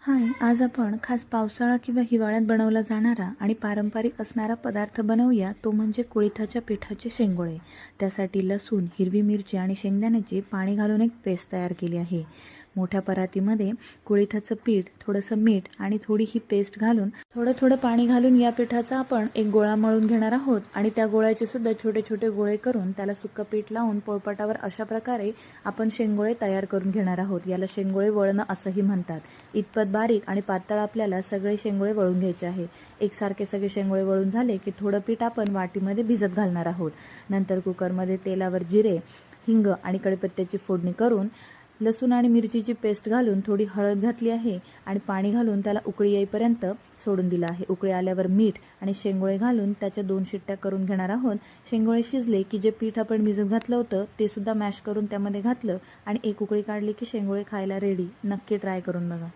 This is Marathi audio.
हाय, आज आपण खास पावसाळा किंवा हिवाळ्यात बनवला जाणारा आणि पारंपरिक असणारा पदार्थ बनवूया, तो म्हणजे कुळिथाच्या पिठाचे शेंगोळे. त्यासाठी लसूण, हिरवी मिरची आणि शेंगदाण्याची पाणी घालून एक पेस्ट तयार केली आहे. मोठ्या परातीमध्ये कुळिथाचं पीठ, थोडंसं मीठ आणि थोडी ही पेस्ट घालून थोडं थोडं पाणी घालून या पिठाचा आपण एक गोळा मळून घेणार आहोत आणि त्या गोळ्याचे सुद्धा छोटे छोटे गोळे करून त्याला सुक्कं पीठ लावून पोळपाटावर अशा प्रकारे आपण शेंगोळे तयार करून घेणार आहोत. याला शेंगोळे वळणं असंही म्हणतात. इतपत बारीक आणि पातळ आपल्याला सगळे शेंगोळे वळून घ्यायचे आहे. एकसारखे सगळे शेंगोळे वळून झाले की थोडं पीठ आपण वाटीमध्ये भिजत घालणार आहोत. नंतर कुकरमध्ये तेलावर जिरे, हिंग आणि कढीपत्त्याची फोडणी करून लसूण आणि मिरचीची पेस्ट घालून थोडी हळद घातली आहे आणि पाणी घालून त्याला उकळी येईपर्यंत सोडून दिलं आहे. उकळी आल्यावर मीठ आणि शेंगोळे घालून त्याच्या 2 शिट्ट्या करून घेणार आहोत. शेंगोळे शिजले की जे पीठ आपण भिजत घातलं होतं ते सुद्धा मॅश करून त्यामध्ये घातलं आणि एक उकळी काढली की शेंगोळे खायला रेडी. नक्की ट्राय करून बघा.